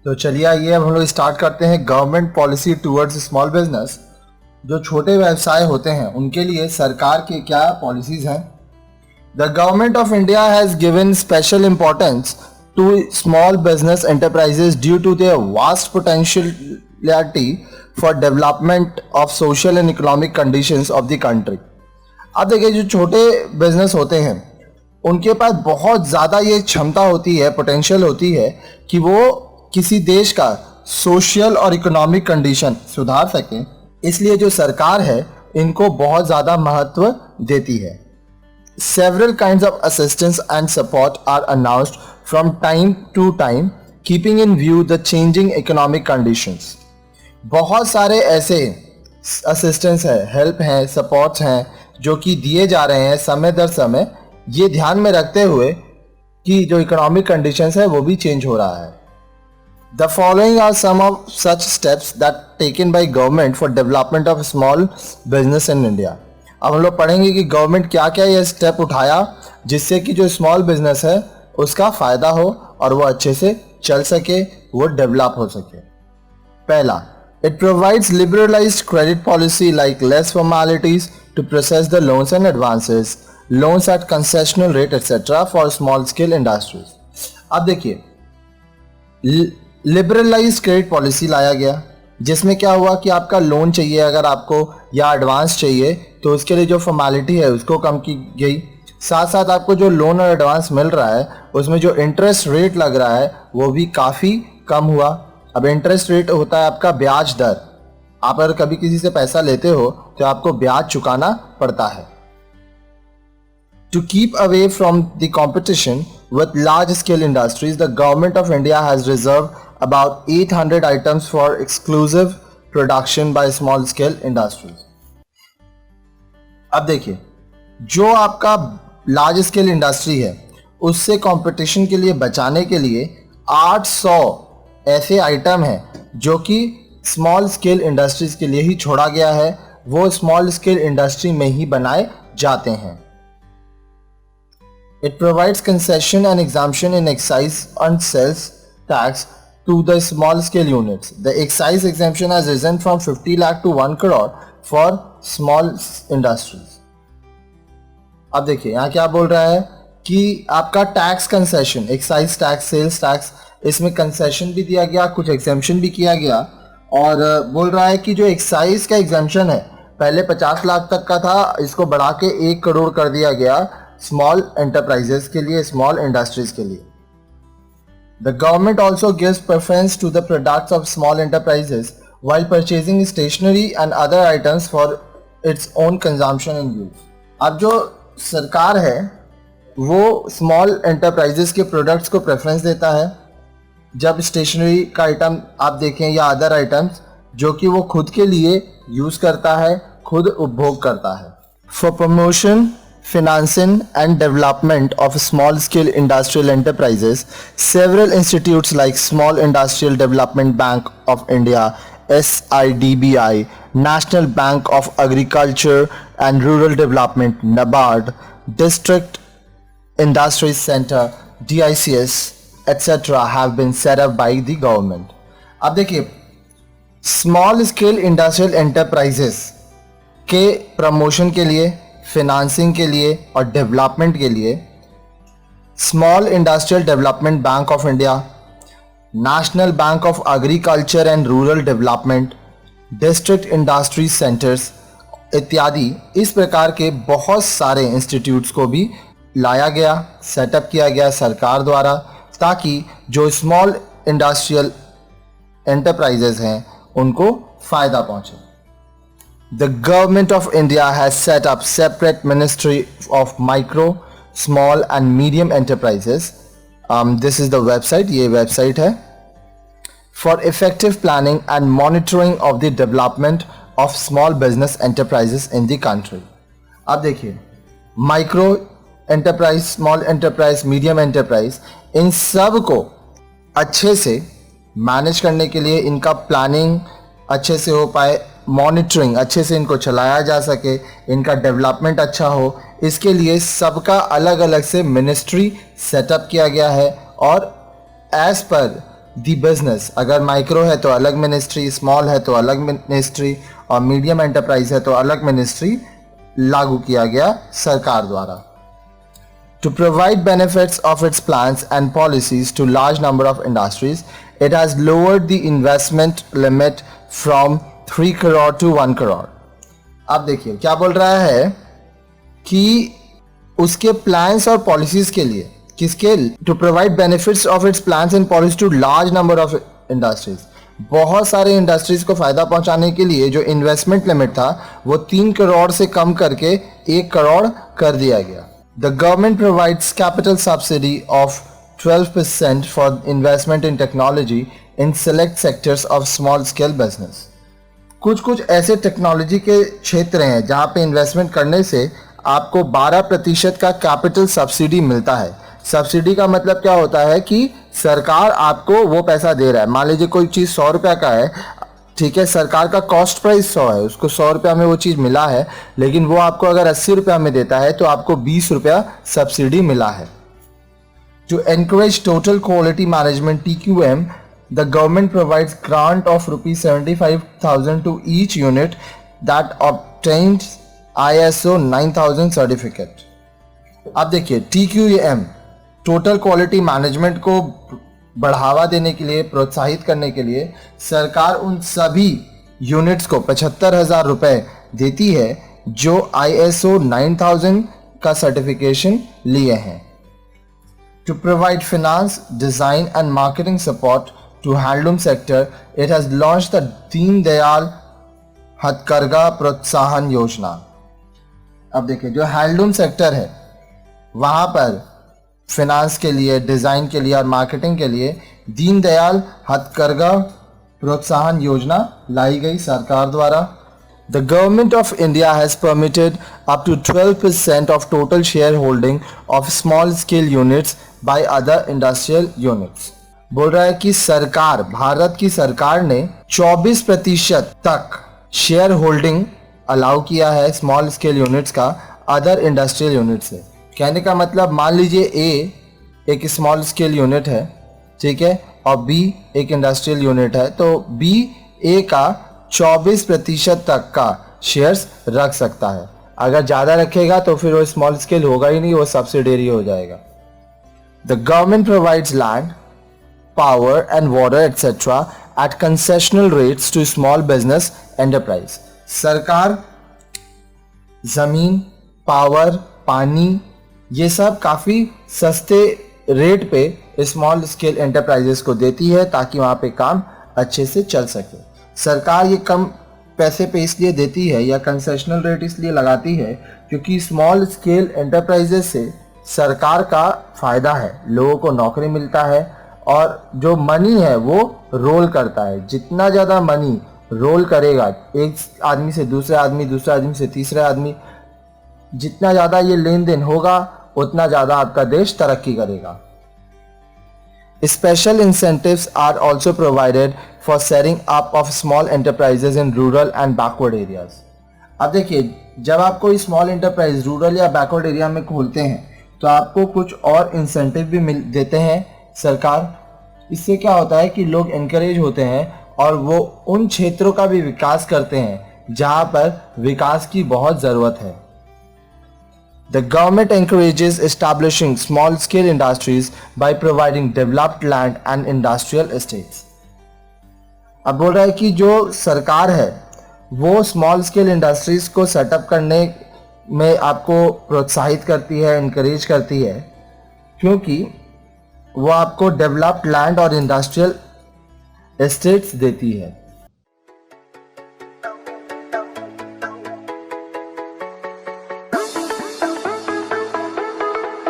तो चलिए आइए अब हम लोग स्टार्ट करते हैं government policy towards small business. जो छोटे व्यवसाय होते हैं उनके लिए सरकार के क्या पॉलिसीज हैं। The government of India has given special importance to small business enterprises due to their vast potentiality for development of social and economic conditions of the country. अब देखिए, जो छोटे बिजनेस होते हैं उनके पास बहुत ज़्यादा ये क्षमता होती है, पोटेंशियल होती है कि वो किसी देश का सोशल और इकोनॉमिक कंडीशन सुधार सकें। इसलिए जो सरकार है इनको बहुत ज़्यादा महत्व देती है। Several kinds of assistance and support are announced from time to time keeping in view the changing economic conditions. बहुत सारे ऐसे असिस्टेंस है, हेल्प हैं, सपोर्ट्स हैं जो कि दिए जा रहे हैं समय दर समय, ये ध्यान में रखते हुए कि जो इकोनॉमिक कंडीशंस है वो भी चेंज हो रहा है। The following are some of such steps that taken by government for development of small business in India। अब हम लोग पढ़ेंगे कि गवर्नमेंट क्या क्या ये स्टेप उठाया जिससे कि जो स्मॉल बिजनेस है उसका फायदा हो और वो अच्छे से चल सके, वो डेवलप हो सके। पहला, it provides liberalized credit policy like less formalities to process the loans and advances, loans at concessional rate etc. for small scale industries। अब देखिए, लिबरलाइज क्रेडिट पॉलिसी लाया गया जिसमें क्या हुआ कि आपका लोन चाहिए अगर आपको या एडवांस चाहिए तो उसके लिए जो फॉर्मेलिटी है उसको कम की गई। साथ साथ आपको जो लोन और एडवांस मिल रहा है उसमें जो इंटरेस्ट रेट लग रहा है वो भी काफ़ी कम हुआ। अब इंटरेस्ट रेट होता है आपका ब्याज दर। आप अगर कभी किसी से पैसा लेते हो तो आपको ब्याज चुकाना पड़ता है। To keep away from the competition with large-scale industries, the Government of India has reserved about 800 items for exclusive production by small-scale industries। अब देखिए, जो आपका लार्ज स्केल इंडस्ट्री है उससे कंपटीशन के लिए बचाने के लिए 800 ऐसे आइटम हैं जो कि स्मॉल स्केल इंडस्ट्रीज के लिए ही छोड़ा गया है, वो स्मॉल स्केल इंडस्ट्री में ही बनाए जाते हैं। It provides concession and exemption in excise and sales tax to the small scale units. The excise exemption has risen from 50 lakh to 1 crore for small industries। अब देखिए यहाँ क्या बोल रहा है कि आपका tax concession, excise tax, sales tax, इसमें कंसेशन भी दिया गया, कुछ एग्जेम्पशन भी किया गया। और बोल रहा है कि जो एक्साइज का एग्जेम्पशन है पहले 50 लाख तक का था, इसको बढ़ा के 1 करोड़ कर दिया गया स्मॉल एंटरप्राइजेस के लिए, स्मॉल इंडस्ट्रीज के लिए। The government also gives preference to the products of small enterprises while purchasing stationery and other items for its own consumption and use. अब जो सरकार है वो स्मॉल एंटरप्राइजेस के प्रोडक्ट्स को प्रेफरेंस देता है जब स्टेशनरी का आइटम आप देखें या अदर आइटम्स जो कि वो खुद के लिए यूज करता है, खुद उपभोग करता है। For promotion, financing and development of small scale industrial enterprises, several institutes like Small Industrial Development Bank of India SIDBI, National Bank of Agriculture and Rural Development NABARD, District Industry Center DICS etc. have been set up by the government। अब देखिए, small scale industrial enterprises के promotion के लिए, financing के लिए और development के लिए small industrial development bank of India, national bank of agriculture and rural development, district industry centres इत्यादि इस प्रकार के बहुत सारे इंस्टीट्यूट्स को भी लाया गया, सेटअप किया गया सरकार द्वारा, ताकि जो स्मॉल इंडस्ट्रियल एंटरप्राइजेस हैं उनको फ़ायदा पहुंचे। The Government of India has set up separate Ministry of Micro, Small and Medium Enterprises। This is the website, ये website है। For effective planning and monitoring of the development of small business enterprises in the country। अब देखिए, micro enterprise, small enterprise, medium enterprise, इन सब को अच्छे से manage करने के लिए, इनका प्लानिंग अच्छे से हो पाए, मॉनिटरिंग अच्छे से इनको चलाया जा सके, इनका डेवलपमेंट अच्छा हो, इसके लिए सबका अलग अलग से मिनिस्ट्री सेटअप किया गया है। और एज पर दी बिजनेस, अगर माइक्रो है तो अलग मिनिस्ट्री, स्मॉल है तो अलग मिनिस्ट्री और मीडियम एंटरप्राइज है तो अलग मिनिस्ट्री लागू किया गया सरकार द्वारा. To provide benefits of its plans and policies to large number of industries, it has lowered the investment limit from 3 crore to 1 crore. अब देखिए क्या बोल रहा है कि उसके प्लान्स और पॉलिसीज के लिए, किसके, to provide benefits of its plans and policy to large number of industries, बहुत सारे इंडस्ट्रीज को फायदा पहुंचाने के लिए जो इन्वेस्टमेंट लिमिट था वो 3 करोड़ से कम करके 1 करोड़ कर दिया गया. The government provides capital subsidy of 12% for investment in technology in select sectors of small scale business. कुछ ऐसे टेक्नोलॉजी के क्षेत्र हैं जहां पे इन्वेस्टमेंट करने से आपको 12% का कैपिटल सब्सिडी मिलता है. सब्सिडी का मतलब क्या होता है कि सरकार आपको वो पैसा दे रहा है. मान लीजिए कोई चीज़ 100 रुपये का है, ठीक है, सरकार का कॉस्ट प्राइस 100 है, उसको 100 रुपया में वो चीज़ मिला है, लेकिन वो आपको अगर 80 रुपया में देता है तो आपको 20 रुपया सब्सिडी मिला है. To encourage total quality management TQM, the government provides grant of ₹75,000 to each unit that obtains ISO 9000 certificate. अब देखिए TQM, टोटल क्वालिटी मैनेजमेंट को बढ़ावा देने के लिए, प्रोत्साहित करने के लिए सरकार उन सभी यूनिट्स को 75,000 रुपये देती है जो ISO 9000 का सर्टिफिकेशन लिए हैं. To provide finance, design and marketing support to handloom sector, it has launch the Deen Dayal हथकरघा प्रोत्साहन योजना. अब देखिए जो हैंडलूम सेक्टर है वहां पर फाइनेंस के लिए, डिज़ाइन के लिए और मार्केटिंग के लिए दीनदयाल हथकरघा प्रोत्साहन योजना लाई गई सरकार द्वारा. The government of India has permitted up to 12% of total shareholding of small scale units by other industrial units. बोल रहा है कि सरकार, भारत की सरकार ने 24% तक शेयर होल्डिंग अलाउ किया है स्मॉल स्केल यूनिट्स का अदर इंडस्ट्रियल यूनिट से. कहने का मतलब मान लीजिए A एक स्मॉल स्केल यूनिट है, ठीक है, और B एक इंडस्ट्रियल यूनिट है, तो B A का 24% तक का शेयर्स रख सकता है. अगर ज़्यादा रखेगा तो फिर वो स्मॉल स्केल होगा ही नहीं, वो सब्सिडियरी हो जाएगा. The government provides land, power and water etcetera at concessional rates to small business enterprise. सरकार ज़मीन, पावर, पानी, ये सब काफ़ी सस्ते रेट पे स्मॉल स्केल एंटरप्राइजेस को देती है ताकि वहाँ पे काम अच्छे से चल सके. सरकार ये कम पैसे पे इसलिए देती है या कंसेशनल रेट इसलिए लगाती है क्योंकि स्मॉल स्केल एंटरप्राइजेस से सरकार का फ़ायदा है, लोगों को नौकरी मिलता है और जो मनी है वो रोल करता है. जितना ज़्यादा मनी रोल करेगा एक आदमी से दूसरे आदमी, दूसरे आदमी से तीसरे आदमी, जितना ज़्यादा ये लेन देन होगा उतना ज़्यादा आपका देश तरक्की करेगा. Special incentives are also provided for setting up of small enterprises in rural and backward areas. अब देखिए जब आप कोई स्मॉल एंटरप्राइज रूरल या बैकवर्ड एरिया में खोलते हैं तो आपको कुछ और इंसेंटिव भी देते हैं सरकार. इससे क्या होता है कि लोग इनकरेज होते हैं और वो उन क्षेत्रों का भी विकास करते हैं जहाँ पर विकास की बहुत ज़रूरत है. The government encourages establishing small-scale industries by providing developed land and industrial estates. अब बोल रहा है कि जो सरकार है वो स्मॉल स्केल इंडस्ट्रीज को सेटअप करने में आपको प्रोत्साहित करती है, इनकरेज करती है, क्योंकि वो आपको डेवलप्ड लैंड और इंडस्ट्रियल एस्टेट्स देती है.